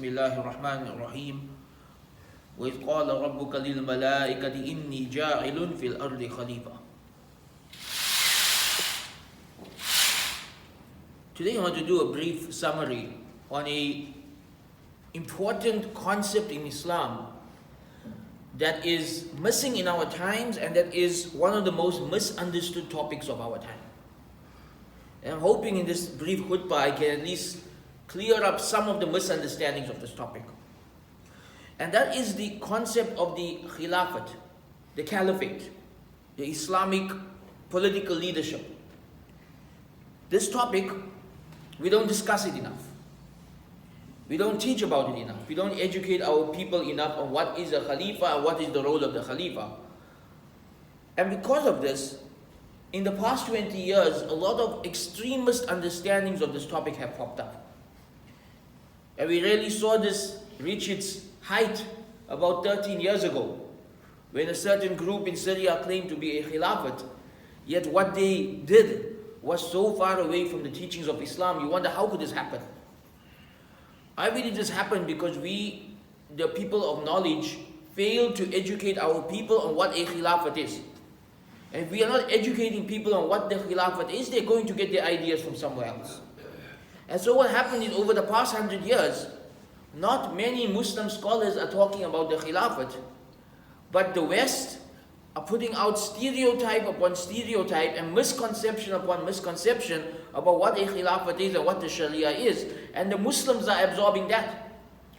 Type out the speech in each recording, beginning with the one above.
الله الرحمن الرحيم وإذ قال ربك للملائكة إني جاعل في الأرض خليفة. Today I want to do a brief summary on an important concept in Islam that is missing in our times and that is one of the most misunderstood topics of our time. And I'm hoping in this brief khutbah I can at least clear up some of the misunderstandings of this topic. And that is the concept of the Caliphate, the Caliphate, the Islamic political leadership. This topic, we don't discuss it enough. We don't teach about it enough. We don't educate our people enough on what is a Khalifa and what is the role of the Khalifa. And because of this, in the past 20 years, a lot of extremist understandings of this topic have popped up. And we really saw this reach its height about 13 years ago, when a certain group in Syria claimed to be a Caliphate, yet what they did was so far away from the teachings of Islam. You wonder, how could this happen? I believe this happened because we, the people of knowledge, failed to educate our people on what a Caliphate is. And if we are not educating people on what the Caliphate is, they're going to get their ideas from somewhere else. And so what happened is, over the past 100 years, not many Muslim scholars are talking about the Caliphate, but the West are putting out stereotype upon stereotype and misconception upon misconception about what a Caliphate is and what the Shariah is. And the Muslims are absorbing that.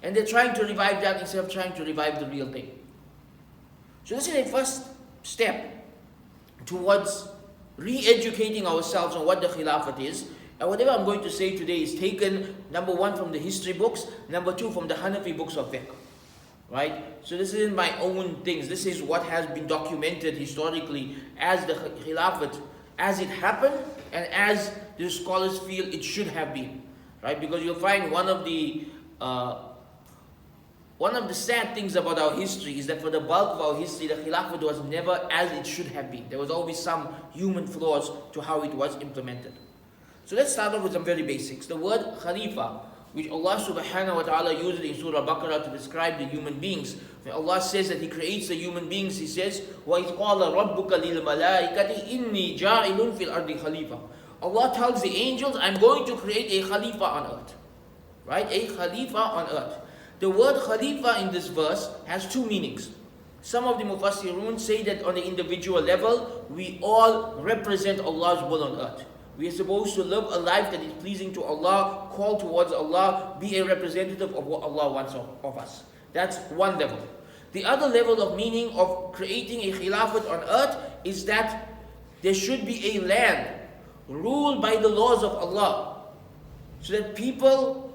And they're trying to revive that instead of trying to revive the real thing. So this is a first step towards re-educating ourselves on what the Caliphate is. And whatever I'm going to say today is taken, number one, from the history books, number two, from the Hanafi books of fiqh. Right? So this isn't my own things. This is what has been documented historically as the Caliphate, as it happened, and as the scholars feel it should have been. Right? Because you'll find one of the sad things about our history is that for the bulk of our history, the Caliphate was never as it should have been. There was always some human flaws to how it was implemented. So let's start off with some very basics. The word Khalifa, which Allah subhanahu wa ta'ala uses in Surah Baqarah to describe the human beings. When Allah says that He creates the human beings, He says, وَإِذْ قَالَ رَبُّكَ لِلْمَلَائِكَةِ إِنِّي جَاعِلٌ فِي الْأَرْضِ خَلِيفَةً. Allah tells the angels, I'm going to create a Khalifa on earth. Right? A Khalifa on earth. The word Khalifa in this verse has two meanings. Some of the Mufassirun say that on the individual level, we all represent Allah's will on earth. We are supposed to live a life that is pleasing to Allah, call towards Allah, be a representative of what Allah wants of us. That's one level. The other level of meaning of creating a Khilafat on earth is that there should be a land ruled by the laws of Allah, so that people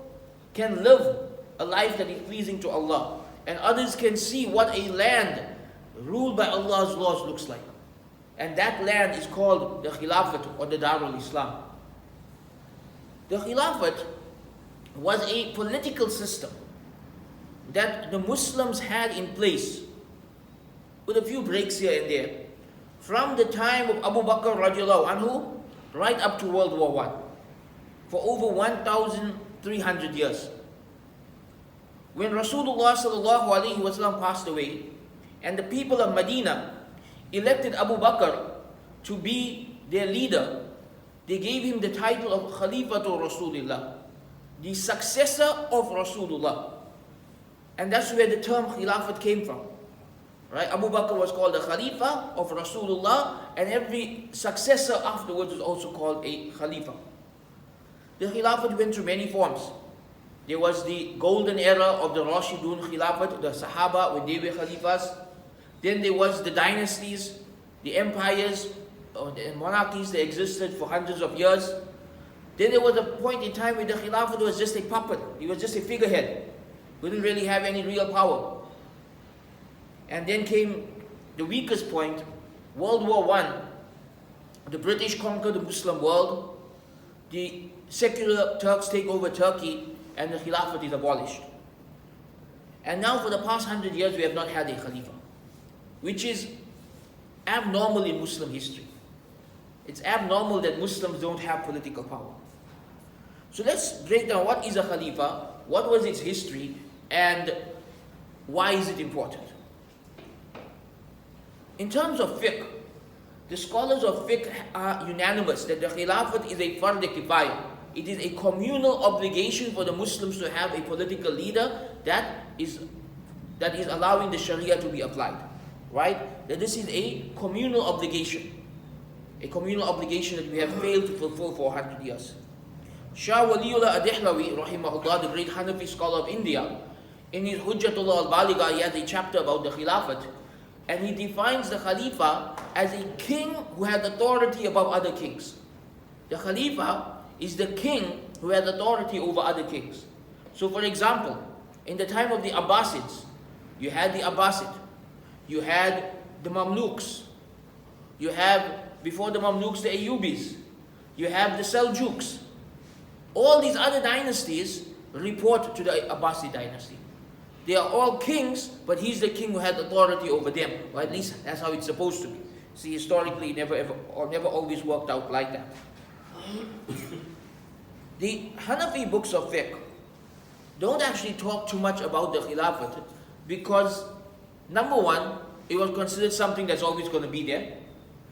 can live a life that is pleasing to Allah, and others can see what a land ruled by Allah's laws looks like. And that land is called the Khilafat or the Darul Islam. The Khilafat was a political system that the Muslims had in place, with a few breaks here and there, from the time of Abu Bakr radiallahu anhu right up to World War I, for over 1,300 years. When Rasulullah sallallahu alaihi wasallam passed away, and the people of Medina elected Abu Bakr to be their leader, they gave him the title of Khalifatul Rasulullah, the successor of Rasulullah. And that's where the term Khilafat came from. Right? Abu Bakr was called the Khalifa of Rasulullah, and every successor afterwards was also called a Khalifa. The Khilafat went through many forms. There was the golden era of the Rashidun Khilafat, the Sahaba, when they were Khalifas. Then there was the dynasties, the empires, or the monarchies that existed for hundreds of years. Then there was a point in time where the Khilafat was just a puppet. He was just a figurehead. He didn't really have any real power. And then came the weakest point, World War I. The British conquered the Muslim world. The secular Turks take over Turkey, and the Khilafat is abolished. And now for the past 100 years, we have not had a Khalifa, which is abnormal in Muslim history. It's abnormal that Muslims don't have political power. So let's break down what is a Khalifa what was its history, and why is it important? In terms of fiqh, the scholars of fiqh are unanimous that the Khilafat is a fard kifaya. It is a communal obligation for the Muslims to have a political leader that is allowing the Sharia to be applied. Right? That this is a communal obligation. A communal obligation that we have failed to fulfill for 100 years. Shah Waliullah Ad-Dihlawi, rahimahullah, the great Hanafi scholar of India, in his Hujjatullah al-Baligha, he has a chapter about the Khilafat, and he defines the Khalifa as a king who has authority above other kings. The Khalifa is the king who has authority over other kings. So for example, in the time of the Abbasids, you had the Abbasid, you had the Mamluks, you have, before the Mamluks, the Ayyubis, you have the Seljuks. All these other dynasties report to the Abbasid dynasty. They are all kings, but he's the king who has authority over them, or at least that's how it's supposed to be. See, historically, it never always worked out like that. The Hanafi books of fiqh don't actually talk too much about the Khilafat because, number one, it was considered something that's always going to be there.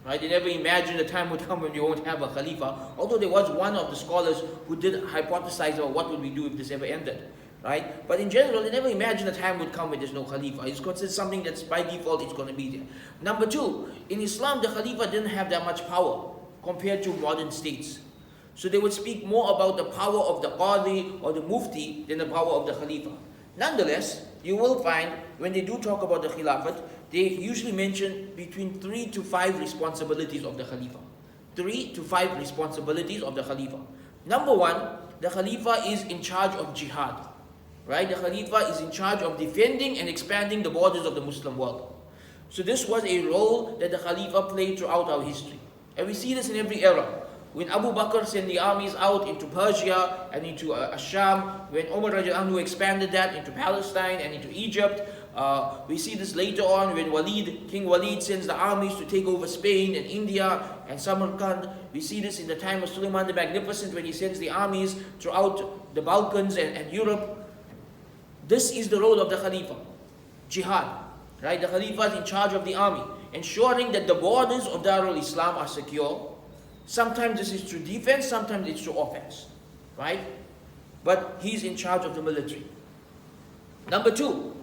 Right? They never imagined a time would come when you won't have a Khalifa, although there was one of the scholars who did hypothesize about what would we do if this ever ended. Right? But in general, they never imagined a time would come when there's no Khalifa. It's considered something that's by default, it's going to be there. Number two, in Islam, the Khalifa didn't have that much power compared to modern states. So they would speak more about the power of the Qadi or the Mufti than the power of the Khalifa. Nonetheless, you will find when they do talk about the Khilafat, they usually mention between 3 to 5 responsibilities of the Khalifa. 3 to 5 responsibilities of the Khalifa. Number one, the Khalifa is in charge of jihad. Right? The Khalifa is in charge of defending and expanding the borders of the Muslim world. So this was a role that the Khalifa played throughout our history. And we see this in every era. When Abu Bakr sent the armies out into Persia and into Asham, when Umar Radiallahu Anhu expanded that into Palestine and into Egypt, we see this later on when King Walid sends the armies to take over Spain and India and Samarkand. We see this in the time of Suleiman the Magnificent when he sends the armies throughout the Balkans and Europe. This is the role of the Khalifa, jihad. Right? The Khalifa is in charge of the army, ensuring that the borders of Darul Islam are secure. Sometimes this is through defense, sometimes it's through offense. Right? But he's in charge of the military. Number two,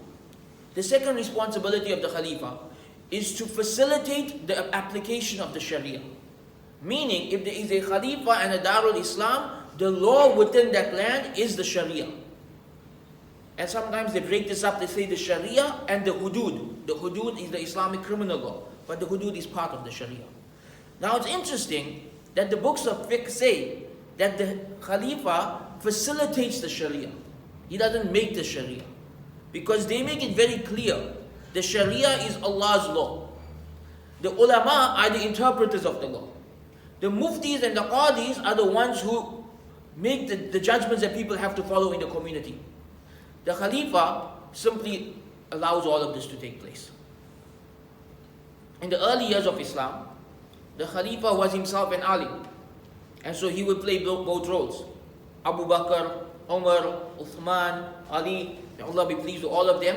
the second responsibility of the Khalifa is to facilitate the application of the Sharia. Meaning, if there is a Khalifa and a Darul Islam, the law within that land is the Sharia. And sometimes they break this up, they say the Sharia and the Hudud. The Hudud is the Islamic criminal law, but the Hudud is part of the Sharia. Now it's interesting that the books of fiqh say that the Khalifa facilitates the Sharia. He doesn't make the Sharia. Because they make it very clear, the Sharia is Allah's law. The ulama are the interpreters of the law. The muftis and the qadis are the ones who make the judgments that people have to follow in the community. The Khalifa simply allows all of this to take place. In the early years of Islam, the Khalifa was himself an alim. And so he would play both roles. Abu Bakr, Umar, Uthman, Ali, may Allah be pleased with all of them.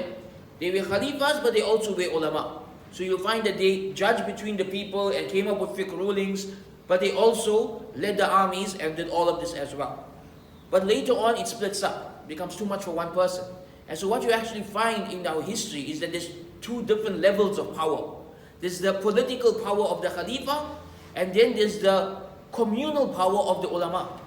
They were Khalifas, but they also were ulama. So you'll find that they judged between the people and came up with fiqh rulings, but they also led the armies and did all of this as well. But later on it splits up, becomes too much for one person. And so what you actually find in our history is that there's two different levels of power. There's the political power of the Khalifa, and then there's the communal power of the ulama.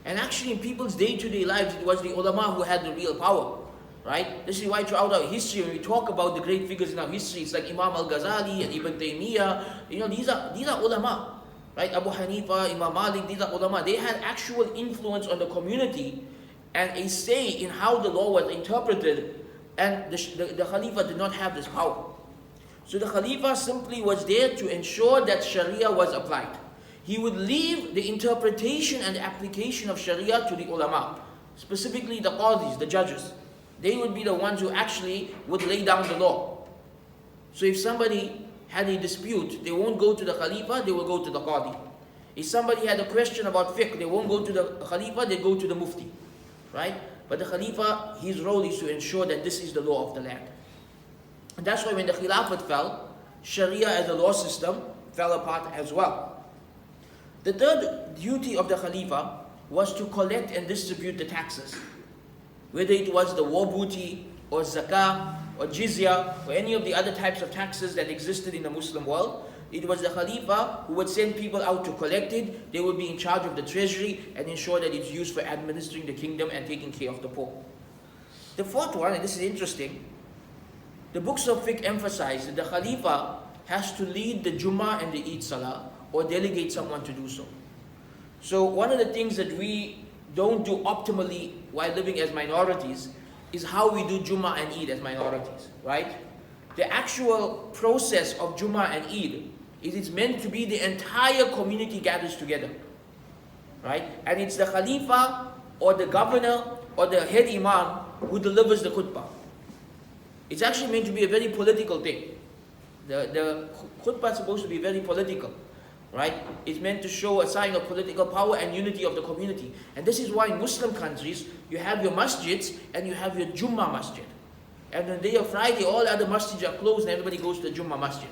And actually in people's day-to-day lives, it was the ulama who had the real power. Right? This is why throughout our history, when we talk about the great figures in our history, it's like Imam al-Ghazali and Ibn Taymiyyah, these are ulama. Right? Abu Hanifa, Imam Malik, these are ulama. They had actual influence on the community and a say in how the law was interpreted, and the Khalifa did not have this power. So the Khalifa simply was there to ensure that Sharia was applied. He would leave the interpretation and application of Sharia to the ulama, specifically the qadis, the judges. They would be the ones who actually would lay down the law. So if somebody had a dispute, they won't go to the Khalifa, they will go to the qadi. If somebody had a question about fiqh, they won't go to the Khalifa, they go to the mufti. Right? But the Khalifa, his role is to ensure that this is the law of the land. And that's why when the Khilafat fell, Sharia as a law system fell apart as well. The third duty of the Khalifa was to collect and distribute the taxes. Whether it was the war booty, or zakah, or jizya, or any of the other types of taxes that existed in the Muslim world, it was the Khalifa who would send people out to collect it. They would be in charge of the treasury and ensure that it's used for administering the kingdom and taking care of the poor. The fourth one, and this is interesting, the books of fiqh emphasize that the Khalifa has to lead the Jummah and the Eid Salah or delegate someone to do so. So one of the things that we don't do optimally while living as minorities is how we do Jummah and Eid as minorities, right? The actual process of Jummah and Eid is it's meant to be the entire community gathers together, right? And it's the Khalifa or the governor or the head Imam who delivers the khutbah. It's actually meant to be a very political thing. The khutbah is supposed to be very political, right? It's meant to show a sign of political power and unity of the community. And this is why in Muslim countries, you have your masjids and you have your Jummah masjid. And on the day of Friday, all other masjids are closed and everybody goes to the Jummah masjid.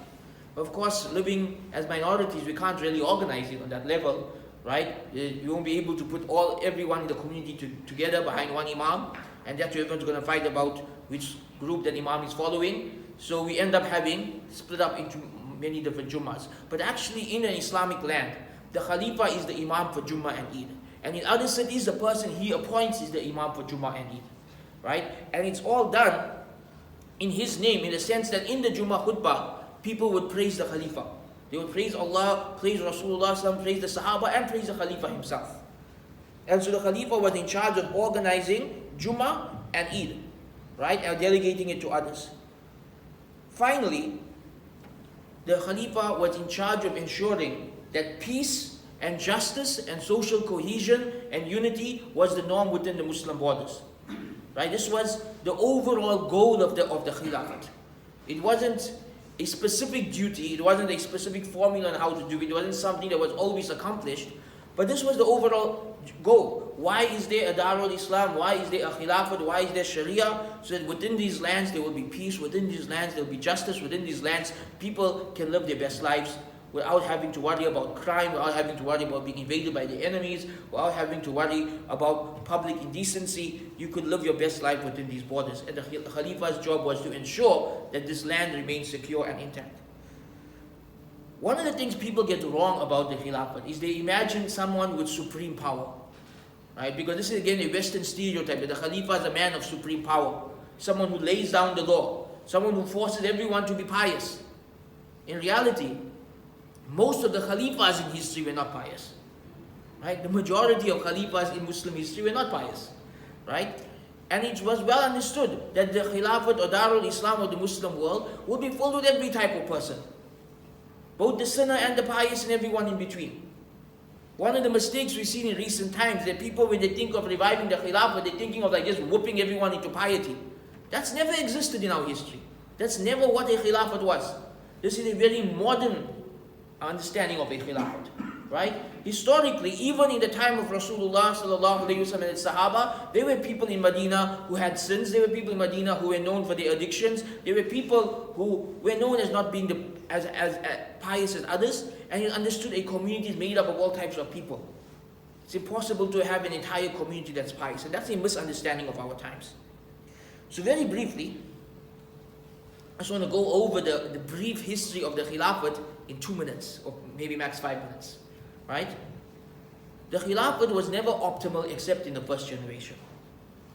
Of course, living as minorities, we can't really organize it on that level, right? You won't be able to put everyone in the community together behind one Imam, and that's why everyone's going to fight about which group that Imam is following. So we end up having split up into many different Jummahs. But actually in an Islamic land, the Khalifa is the Imam for Jummah and Eid. And in other cities, the person he appoints is the Imam for Jummah and Eid, right? And it's all done in his name, in the sense that in the Jummah khutbah, people would praise the Khalifa. They would praise Allah, praise Rasulullah, praise the Sahaba, and praise the Khalifa himself. And so the Khalifa was in charge of organizing Jummah and Eid, right? And delegating it to others. Finally, the Khalifa was in charge of ensuring that peace and justice and social cohesion and unity was the norm within the Muslim borders. Right? This was the overall goal of the Khilafat. It wasn't a specific duty, it wasn't a specific formula on how to do it, it wasn't something that was always accomplished, but this was the overall goal. Why is there a Darul Islam? Why is there a Khilafat? Why is there Sharia? So that within these lands there will be peace, within these lands there will be justice, within these lands people can live their best lives without having to worry about crime, without having to worry about being invaded by the enemies, without having to worry about public indecency. You could live your best life within these borders. And the Khalifa's job was to ensure that this land remains secure and intact. One of the things people get wrong about the Khilafat is they imagine someone with supreme power, right? Because this is again a Western stereotype that the Khalifa is a man of supreme power, someone who lays down the law, someone who forces everyone to be pious. In reality, most of the Khalifas in history were not pious, right? The majority of Khalifas in Muslim history were not pious, right? And it was well understood that the Khilafat or Darul Islam of the Muslim world would be filled with every type of person, both the sinner and the pious and everyone in between. One of the mistakes we've seen in recent times that people, when they think of reviving the Khilafat, they're thinking of like just whooping everyone into piety. That's never existed in our history. That's never what a Khilafat was. This is a very modern understanding of a Khilafat, right? Historically, even in the time of Rasulullah sallallahu alaihi wasallam and the Sahaba, there were people in Medina who had sins. There were people in Medina who were known for their addictions. There were people who were known as not being as pious as others, and you understood a community is made up of all types of people. It's impossible to have an entire community that's pious, and that's a misunderstanding of our times. So very briefly, I just want to go over the brief history of the Khilafat in 2 minutes, or maybe max 5 minutes, right? The Khilafat was never optimal except in the first generation.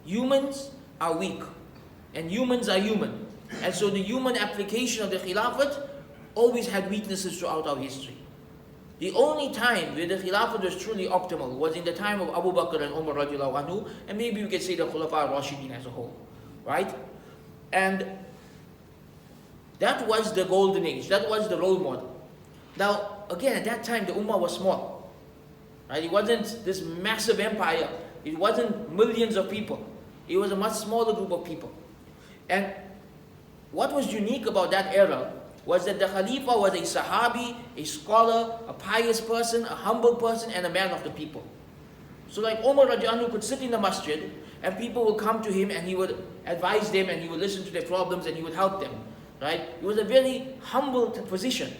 Humans are weak, and humans are human. And so the human application of the Khilafat always had weaknesses throughout our history. The only time where the Khilafat was truly optimal was in the time of Abu Bakr and Umar radiallahu anhu, and maybe we could say the Khulafa Rashidin as a whole, right? And that was the golden age, that was the role model. Now, again, at that time, the Ummah was small, right? It wasn't this massive empire. It wasn't millions of people. It was a much smaller group of people. And what was unique about that era was that the Khalifa was a Sahabi, a scholar, a pious person, a humble person, and a man of the people. So like Umar radiallahu anhu could sit in the masjid, and people will come to him and he would advise them and he would listen to their problems and he would help them. Right? It was a very humble position.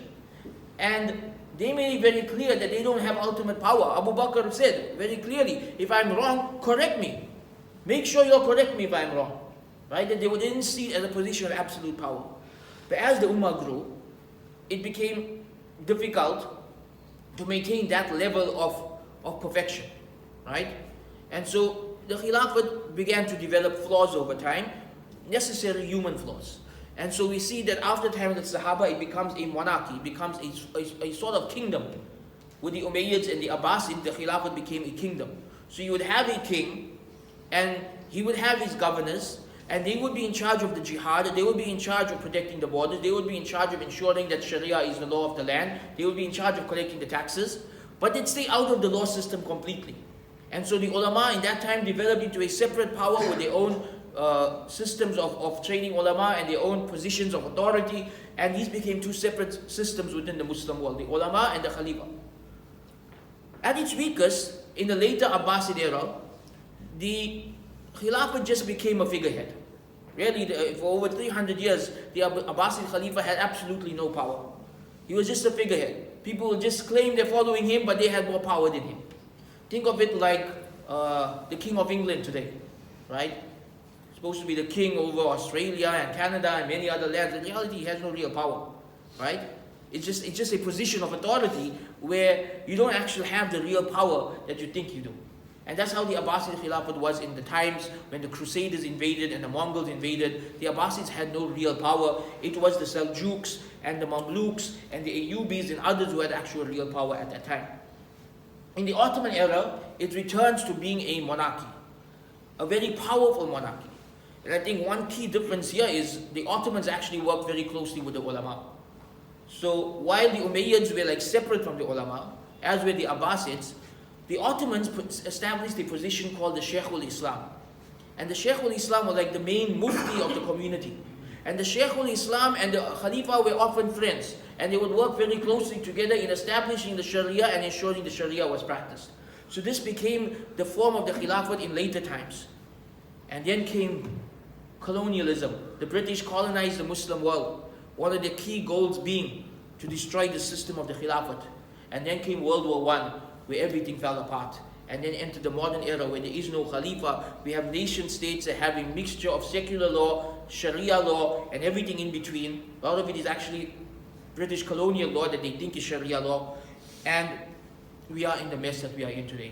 And they made it very clear that they don't have ultimate power. Abu Bakr said very clearly, if I'm wrong, correct me. Make sure you'll correct me if I'm wrong. Right? That they didn't see it as a position of absolute power. But as the Ummah grew, it became difficult to maintain that level of perfection. Right? And so the Khilafat began to develop flaws over time, necessary human flaws. And so we see that after the time of the Sahaba, it becomes a monarchy, it becomes a sort of kingdom. With the Umayyads and the Abbasids, the Khilafat became a kingdom. So you would have a king, and he would have his governors, and they would be in charge of the jihad, they would be in charge of protecting the borders, they would be in charge of ensuring that Sharia is the law of the land, they would be in charge of collecting the taxes, but they'd stay out of the law system completely. And so the ulama in that time developed into a separate power with their own systems of training ulama and their own positions of authority, and these became two separate systems within the Muslim world, the ulama and the Khalifa. At its weakest, in the later Abbasid era, the Khilafah just became a figurehead. Really, for over 300 years, the Abbasid Khalifa had absolutely no power. He was just a figurehead. People would just claim they're following him, but they had more power than him. Think of it like the King of England today, right? Supposed to be the king over Australia and Canada and many other lands. In reality, he has no real power, right? It's just a position of authority where you don't actually have the real power that you think you do. And that's how the Abbasid Khilafat was in the times when the Crusaders invaded and the Mongols invaded. The Abbasids had no real power. It was the Seljuks and the Mamluks and the Ayyubis and others who had actual real power at that time. In the Ottoman era, it returns to being a monarchy, a very powerful monarchy. And I think one key difference here is the Ottomans actually worked very closely with the ulama. So while the Umayyads were like separate from the ulama, as were the Abbasids, the Ottomans established a position called the Shaykhul Islam. And the Shaykhul Islam was like the main mufti of the community. And the Shaykhul Islam and the Khalifa were often friends. And they would work very closely together in establishing the Sharia and ensuring the Sharia was practiced. So this became the form of the Khilafat in later times. And then came colonialism. The British colonized the Muslim world. One of the key goals being to destroy the system of the Khilafat. And then came World War I, where everything fell apart. And then entered the modern era where there is no Khalifa. We have nation states that have a mixture of secular law, Sharia law, and everything in between. A lot of it is actually British colonial law that they think is Sharia law. And we are in the mess that we are in today.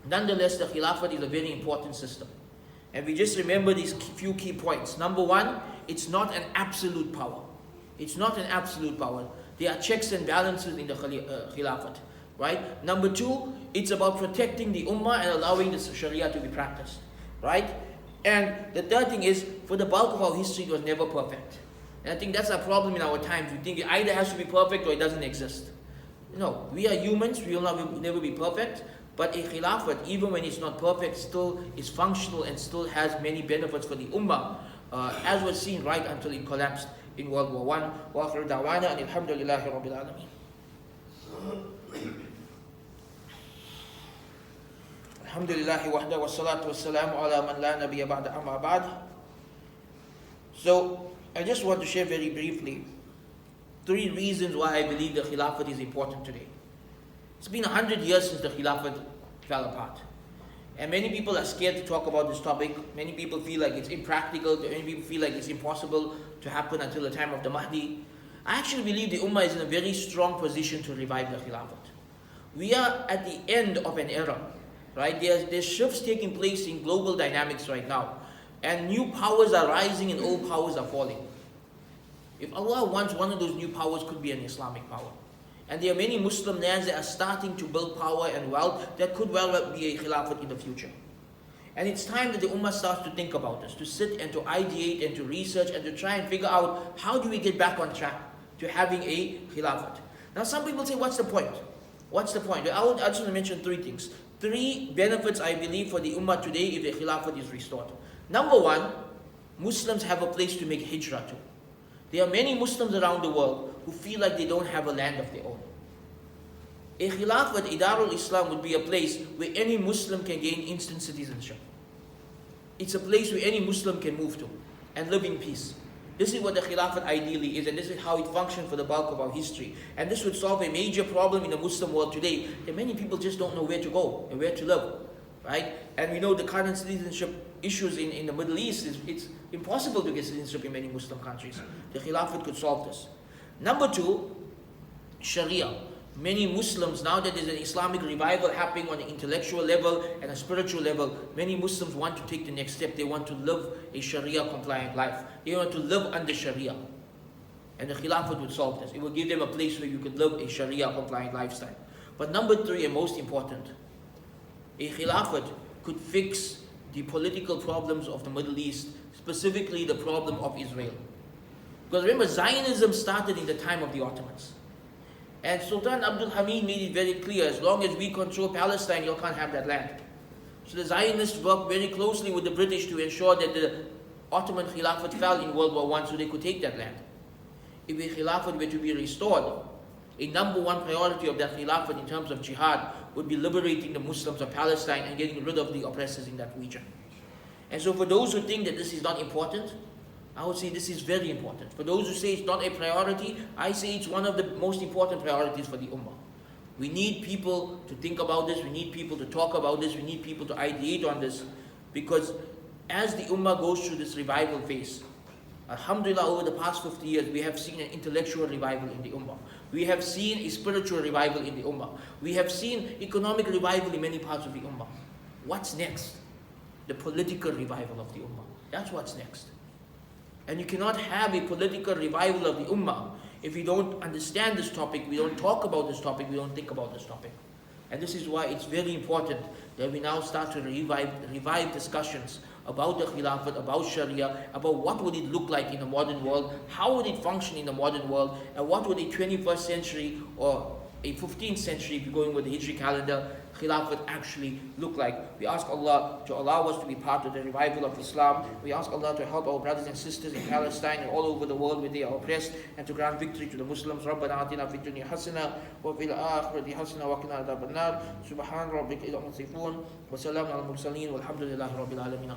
Nonetheless, the Khilafat is a very important system. And we just remember these few key points. Number one, it's not an absolute power. It's not an absolute power. There are checks and balances in the Khilafat. Right? Number two, it's about protecting the Ummah and allowing the Sharia to be practiced. Right? And the third thing is, for the bulk of our history, it was never perfect. And I think that's a problem in our times. We think it either has to be perfect or it doesn't exist. No, we are humans, we will never be perfect. But a Khilafat, even when it's not perfect, still is functional and still has many benefits for the Ummah, as was seen right until it collapsed in World War I. Wa akhiru da'wana and alhamdulillahi rabbil alameen. Alhamdulillahi wahda wa salatu wa salamu ala man la nabiyya ba'da amma ba'd. So, I just want to share very briefly 3 reasons why I believe the Khilafat is important today. It's been 100 years since the Khilafat fell apart. And many people are scared to talk about this topic. Many people feel like it's impractical. Many people feel like it's impossible to happen until the time of the Mahdi. I actually believe the Ummah is in a very strong position to revive the Khilafat. We are at the end of an era, right? There's shifts taking place in global dynamics right now. And new powers are rising and old powers are falling. If Allah wants, one of those new powers could be an Islamic power. And there are many Muslim lands that are starting to build power and wealth that could well be a Khilafat in the future. And it's time that the Ummah starts to think about this, to sit and to ideate and to research and to try and figure out how do we get back on track to having a Khilafat. Now some people say, what's the point? What's the point? I just want to mention 3 things. 3 benefits I believe for the Ummah today if the Khilafat is restored. Number 1, Muslims have a place to make hijrah to. There are many Muslims around the world who feel like they don't have a land of their own. A Khilafat, Idarul Islam would be a place where any Muslim can gain instant citizenship. it's a place where any Muslim can move to and live in peace. This is what the Khilafat ideally is, and this is how it functioned for the bulk of our history. And this would solve a major problem in the Muslim world today, that many people just don't know where to go and where to live, right? And we know the current citizenship issues in the Middle East, it's impossible to get citizenship in many Muslim countries. The Khilafat could solve this. Number two, Sharia. Many Muslims, now that there's an Islamic revival happening on an intellectual level and a spiritual level, many Muslims want to take the next step. They want to live a Sharia compliant life. They want to live under Sharia. And the Khilafat would solve this. It would give them a place where you could live a Sharia compliant lifestyle. But number three, and most important, a Khilafat could fix the political problems of the Middle East, specifically the problem of Israel. Because remember, Zionism started in the time of the Ottomans. And Sultan Abdul Hamid made it very clear, as long as we control Palestine, you can't have that land. So the Zionists worked very closely with the British to ensure that the Ottoman Khilafat fell in World War I so they could take that land. If a Khilafat were to be restored, a number one priority of that Khilafat in terms of jihad would be liberating the Muslims of Palestine and getting rid of the oppressors in that region. And so for those who think that this is not important, I would say this is very important. For those who say it's not a priority, I say it's one of the most important priorities for the Ummah. We need people to think about this, we need people to talk about this, we need people to ideate on this, because as the Ummah goes through this revival phase, Alhamdulillah, over the past 50 years, we have seen an intellectual revival in the Ummah. We have seen a spiritual revival in the Ummah. We have seen economic revival in many parts of the Ummah. What's next? The political revival of the Ummah. That's what's next. And you cannot have a political revival of the Ummah if we don't understand this topic, we don't talk about this topic, we don't think about this topic. And this is why it's very important that we now start to revive discussions about the Khilafat, about Sharia, about what would it look like in the modern world, how would it function in the modern world, and what would a 21st century or a 15th century, if you're going with the Hijri calendar, Khilafat actually look like. We ask Allah to allow us to be part of the revival of Islam. We ask Allah to help our brothers and sisters in Palestine and all over the world where they are oppressed, and to grant victory to the Muslims. رَبَّنَا آتِنَا فِي الدُّنْيَا حَسَنَةً وَفِي الْآخِرَةِ حَسَنَةً وَقِنَا عَذَابَ النَّارِ سُبْحَانَ رَبِّكَ رَبِّ الْعِزَّةِ عَمَّا يَصِفُونَ وَسَلَامٌ عَلَى الْمُرْسَلِينَ وَالْحَمْدُ لِلَّهِ رَبِّ الْعَالَمِينَ.